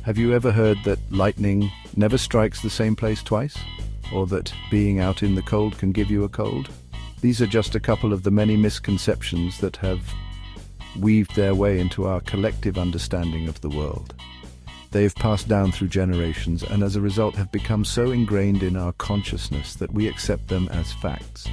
Have you ever heard that lightning never strikes the same place twice? Or that being out in the cold can give you a cold? These are just a couple of the many misconceptions that have weaved their way into our collective understanding of the world. They have passed down through generations and as a result have become so ingrained in our consciousness that we accept them as facts.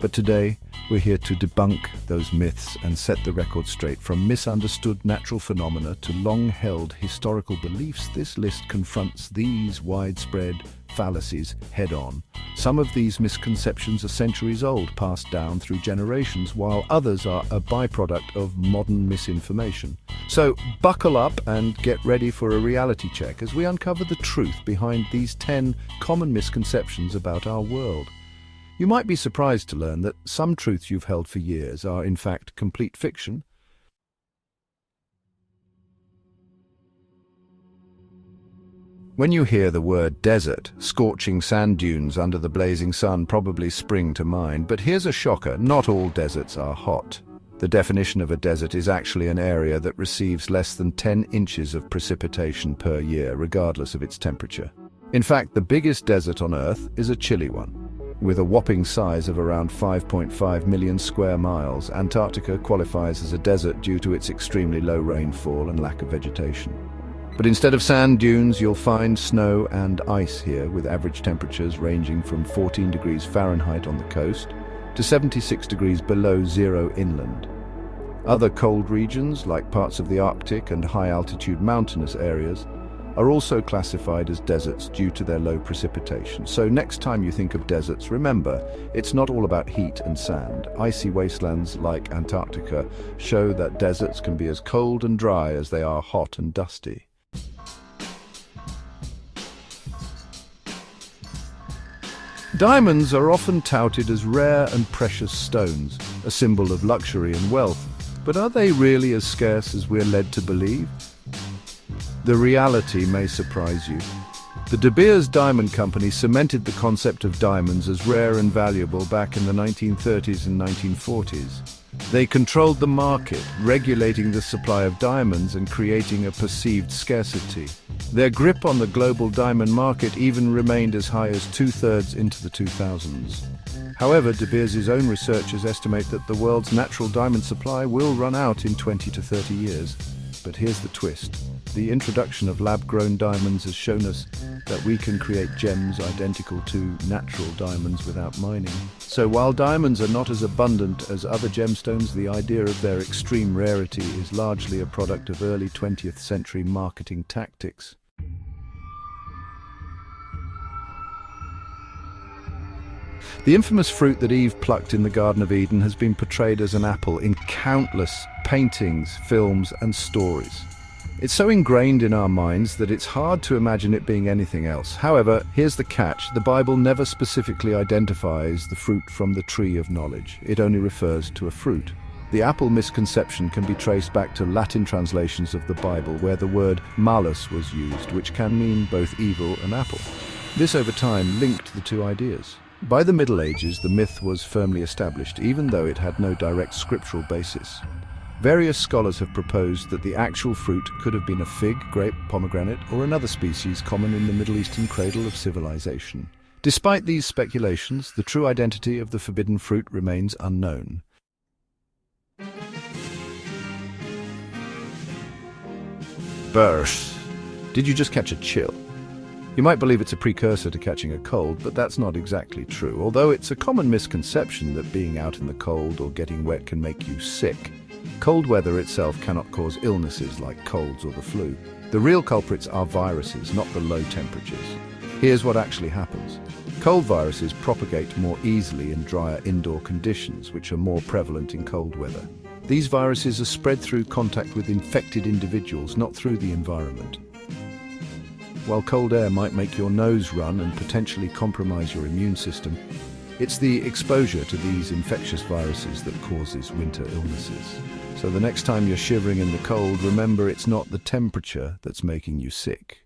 But today, we're here to debunk those myths and set the record straight. From misunderstood natural phenomena to long-held historical beliefs, this list confronts these widespread fallacies head-on. Some of these misconceptions are centuries old, passed down through generations, while others are a byproduct of modern misinformation. So buckle up and get ready for a reality check as we uncover the truth behind these 10 common misconceptions about our world. You might be surprised to learn that some truths you've held for years are in fact complete fiction. When you hear the word desert, scorching sand dunes under the blazing sun probably spring to mind, but here's a shocker: not all deserts are hot. The definition of a desert is actually an area that receives less than 10 inches of precipitation per year, regardless of its temperature. In fact, the biggest desert on Earth is a chilly one. With a whopping size of around 5.5 million square miles, Antarctica qualifies as a desert due to its extremely low rainfall and lack of vegetation. But instead of sand dunes, you'll find snow and ice here, with average temperatures ranging from 14 degrees Fahrenheit on the coast to 76 degrees below zero inland. Other cold regions, like parts of the Arctic and high-altitude mountainous areas, are also classified as deserts due to their low precipitation. So next time you think of deserts, remember, it's not all about heat and sand. Icy wastelands like Antarctica show that deserts can be as cold and dry as they are hot and dusty. Diamonds are often touted as rare and precious stones, a symbol of luxury and wealth. But are they really as scarce as we're led to believe? The reality may surprise you. The De Beers Diamond Company cemented the concept of diamonds as rare and valuable back in the 1930s and 1940s. They controlled the market, regulating the supply of diamonds and creating a perceived scarcity. Their grip on the global diamond market even remained as high as two-thirds into the 2000s. However, De Beers' own researchers estimate that the world's natural diamond supply will run out in 20 to 30 years. But here's the twist. The introduction of lab-grown diamonds has shown us that we can create gems identical to natural diamonds without mining. So while diamonds are not as abundant as other gemstones, the idea of their extreme rarity is largely a product of early 20th century marketing tactics. The infamous fruit that Eve plucked in the Garden of Eden has been portrayed as an apple in countless paintings, films, and stories. It's so ingrained in our minds that it's hard to imagine it being anything else. However, here's the catch: the Bible never specifically identifies the fruit from the tree of knowledge. It only refers to a fruit. The apple misconception can be traced back to Latin translations of the Bible, where the word malus was used, which can mean both evil and apple. This over time linked the two ideas. By the Middle Ages, the myth was firmly established, even though it had no direct scriptural basis. Various scholars have proposed that the actual fruit could have been a fig, grape, pomegranate, or another species common in the Middle Eastern cradle of civilization. Despite these speculations, the true identity of the forbidden fruit remains unknown. Burst. Did you just catch a chill? You might believe it's a precursor to catching a cold, but that's not exactly true, although it's a common misconception that being out in the cold or getting wet can make you sick. Cold weather itself cannot cause illnesses like colds or the flu. The real culprits are viruses, not the low temperatures. Here's what actually happens. Cold viruses propagate more easily in drier indoor conditions, which are more prevalent in cold weather. These viruses are spread through contact with infected individuals, not through the environment. While cold air might make your nose run and potentially compromise your immune system, it's the exposure to these infectious viruses that causes winter illnesses. So the next time you're shivering in the cold, remember it's not the temperature that's making you sick.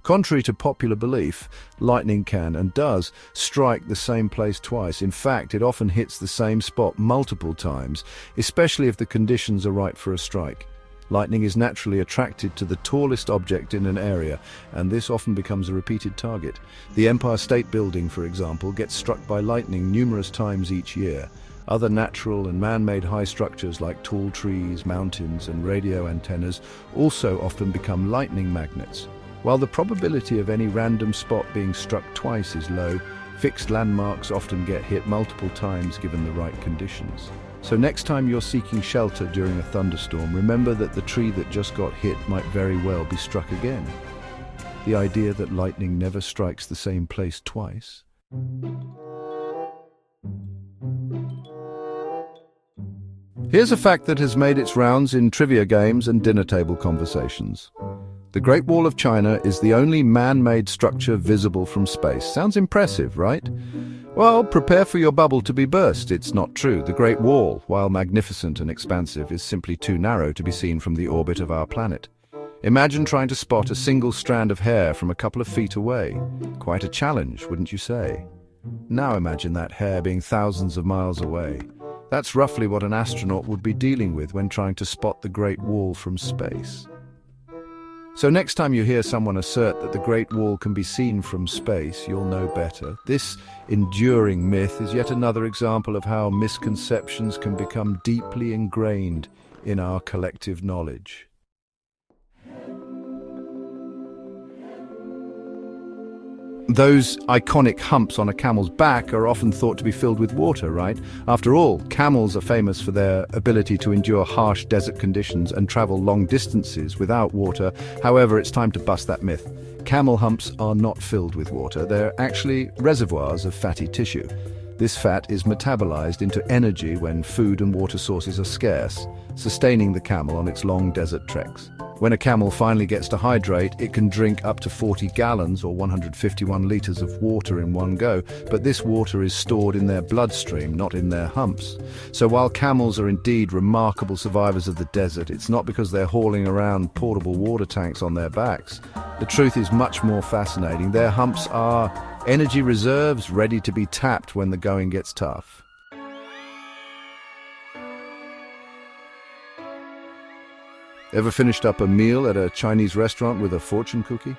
Contrary to popular belief, lightning can and does strike the same place twice. In fact, it often hits the same spot multiple times, especially if the conditions are right for a strike. Lightning is naturally attracted to the tallest object in an area, and this often becomes a repeated target. The Empire State Building, for example, gets struck by lightning numerous times each year. Other natural and man-made high structures like tall trees, mountains, and radio antennas also often become lightning magnets. While the probability of any random spot being struck twice is low, fixed landmarks often get hit multiple times given the right conditions. So next time you're seeking shelter during a thunderstorm, remember that the tree that just got hit might very well be struck again. The idea that lightning never strikes the same place twice. Here's a fact that has made its rounds in trivia games and dinner table conversations. The Great Wall of China is the only man-made structure visible from space. Sounds impressive, right? Well, prepare for your bubble to be burst. It's not true. The Great Wall, while magnificent and expansive, is simply too narrow to be seen from the orbit of our planet. Imagine trying to spot a single strand of hair from a couple of feet away. Quite a challenge, wouldn't you say? Now imagine that hair being thousands of miles away. That's roughly what an astronaut would be dealing with when trying to spot the Great Wall from space. So next time you hear someone assert that the Great Wall can be seen from space, you'll know better. This enduring myth is yet another example of how misconceptions can become deeply ingrained in our collective knowledge. Those iconic humps on a camel's back are often thought to be filled with water, right? After all, camels are famous for their ability to endure harsh desert conditions and travel long distances without water. However, it's time to bust that myth. Camel humps are not filled with water. They're actually reservoirs of fatty tissue. This fat is metabolized into energy when food and water sources are scarce, sustaining the camel on its long desert treks. When a camel finally gets to hydrate, it can drink up to 40 gallons or 151 liters of water in one go, but this water is stored in their bloodstream, not in their humps. So while camels are indeed remarkable survivors of the desert, it's not because they're hauling around portable water tanks on their backs. The truth is much more fascinating. Their humps are energy reserves ready to be tapped when the going gets tough. Ever finished up a meal at a Chinese restaurant with a fortune cookie?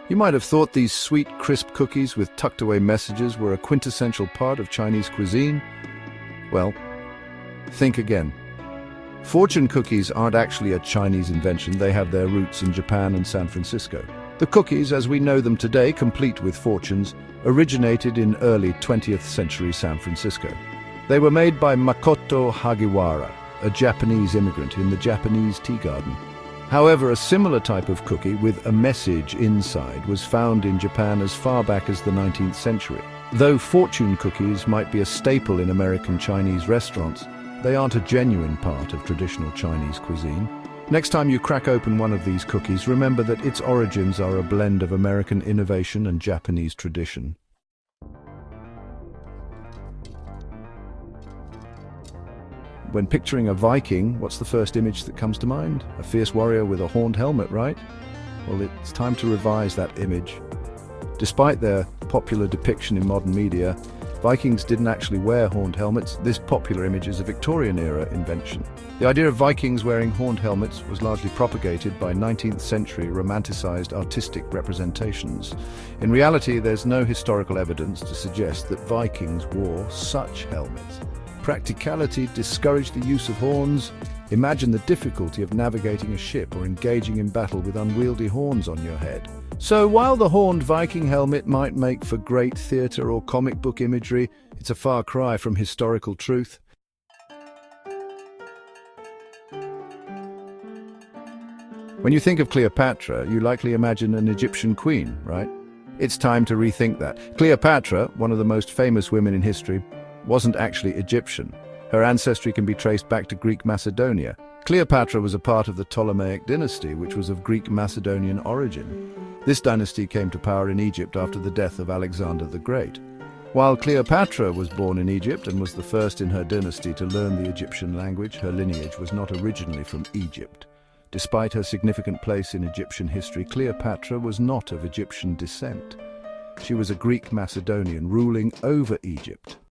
You might have thought these sweet, crisp cookies with tucked-away messages were a quintessential part of Chinese cuisine. Well, think again. Fortune cookies aren't actually a Chinese invention. They have their roots in Japan and San Francisco. The cookies, as we know them today, complete with fortunes, originated in early 20th century San Francisco. They were made by Makoto Hagiwara, a Japanese immigrant in the Japanese tea garden. However, a similar type of cookie with a message inside was found in Japan as far back as the 19th century. Though fortune cookies might be a staple in American Chinese restaurants, they aren't a genuine part of traditional Chinese cuisine. Next time you crack open one of these cookies, remember that its origins are a blend of American innovation and Japanese tradition. When picturing a Viking, what's the first image that comes to mind? A fierce warrior with a horned helmet, right? Well, it's time to revise that image. Despite their popular depiction in modern media, Vikings didn't actually wear horned helmets. This popular image is a Victorian-era invention. The idea of Vikings wearing horned helmets was largely propagated by 19th century romanticized artistic representations. In reality, there's no historical evidence to suggest that Vikings wore such helmets. Practicality discouraged the use of horns. Imagine the difficulty of navigating a ship or engaging in battle with unwieldy horns on your head. So while the horned Viking helmet might make for great theatre or comic book imagery, it's a far cry from historical truth. When you think of Cleopatra, you likely imagine an Egyptian queen, right? It's time to rethink that. Cleopatra, one of the most famous women in history, wasn't actually Egyptian. Her ancestry can be traced back to Greek Macedonia. Cleopatra was a part of the Ptolemaic dynasty, which was of Greek Macedonian origin. This dynasty came to power in Egypt after the death of Alexander the Great. While Cleopatra was born in Egypt and was the first in her dynasty to learn the Egyptian language, her lineage was not originally from Egypt. Despite her significant place in Egyptian history, Cleopatra was not of Egyptian descent. She was a Greek Macedonian ruling over Egypt.